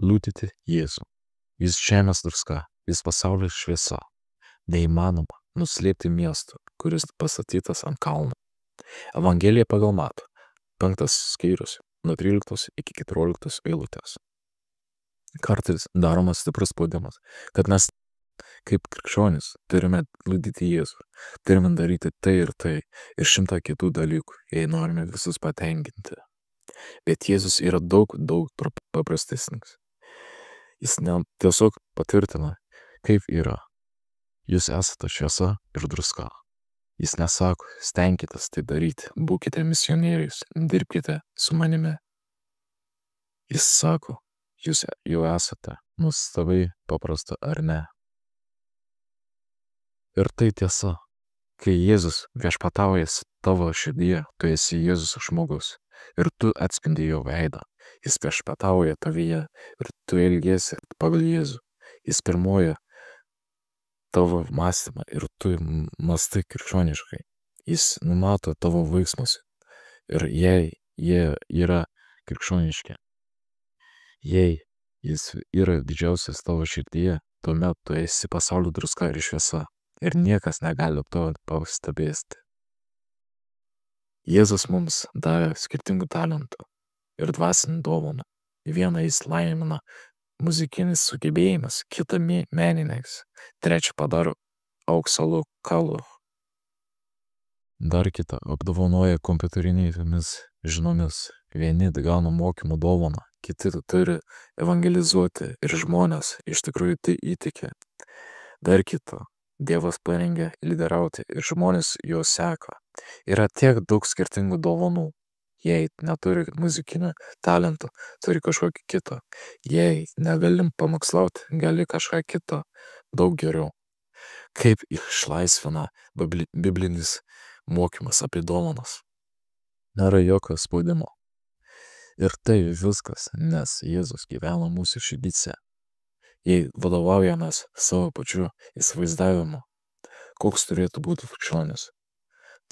liudyti Jėzų. Jis žemės druska, jis pasaulio šviesa. Neįmanoma nuslėpti miesto, kuris pastatytas ant kalno. Evangelija pagal Matą, 5 skyrius, nuo 13 iki 14 eilutės. Kartais daromas stiprus spaudimas, kad mes kaip krikščionys turime liudyti Jėzų, turime daryti tai ir 100 kitų dalykų, jei norime visus patenkinti. Bet Jėzus yra daug paprastesnis. Jis tiesiog patvirtina, kaip yra. Jūs esate šviesa ir druska. Jis nesako, stenkitės tai daryti, būkite misionieriais, dirbkite su manimi. Jis sako, jūs jau esate nuostabiai paprasta ar ne. Ir tai tiesa, kai Jėzus viešpatauja tavo širdyje, tu esi Jėzus žmogus ir tu atspindi jo veidą. Jis viešpatauja tavyje ir tu elgiesi pagal Jėzų. Jis pirmoja tavo mąstymą ir tu mąstai krikščioniškai. Jis numato tavo veiksmus ir jei jie yra krikščioniški. Jei jis yra didžiausias tavo širdyje, tuomet tu esi pasaulio druska ir šviesa ir niekas negali to pastebėti. Jėzus mums davė skirtingų talentų ir dvasinį dovaną. Vieną jis laimina muzikinis sugebėjimas, kitą meniniais, trečią padaro aukso lokalu. Dar kitą apdovanoja kompiuterinėmis žinomis. Vieni gauna mokymo dovaną, kiti turi evangelizuoti ir žmonės iš tikrųjų tai įtikė. Dar kitą Dievas parengė lyderiauti ir žmonės jo seka. Yra tiek daug skirtingų dovanų. Jei neturi muzikinio talento, turi kažkokį kitą. Jei negalim pamokslauti, gali kažką kitą daug geriau. Kaip išlaisvina biblinis mokymas apie dovanas. Nėra jokio spaudimo. Ir tai viskas, nes Jėzus gyvena mūsų širdyse. Jei vadovaujamės savo pačiu įsivaizdavimu, koks turėtų būti krikščionis,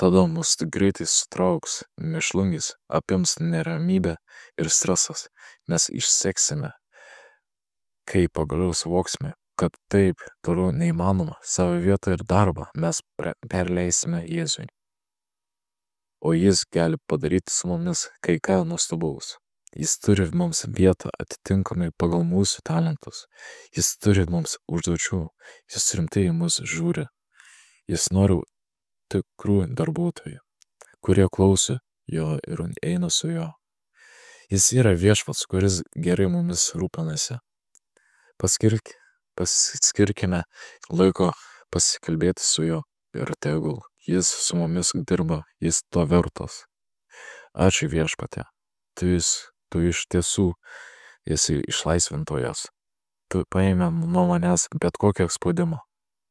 tada mus greitai sutrauks mėšlungis, apims neramybė ir stresas. Mes išseksime, kai pagaliau suvoksime, kad taip toliau neįmanoma, savo vietą ir darbą mes perleisime Jėzui. O jis gali padaryti su mumis kai ką nuostabaus. Jis turi mums vietą atitinkamai pagal mūsų talentus. Jis turi mums užduočių. Jis rimtai mus žiūri. Jis nori tikrų darbuotojų, kurie klauso jo ir eina su jo. Jis yra viešpats, kuris gerai mumis rūpinasi. Paskirkime laiko pasikalbėti su juo ir tegul jis su mumis dirba, jis to vertas. Ačiū viešpatie, tu iš tiesų esi išlaisvintojas. Tu paėmė nuo manęs bet kokią spaudimą.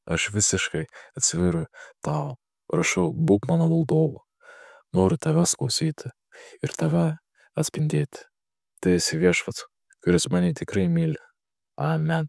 Aš visiškai atsiveriu tau, prašau, būk mano valdovu. Noriu tavęs klausyti ir tave atspindėti. Tai esi viešpats, kuris mane tikrai myli. Amen.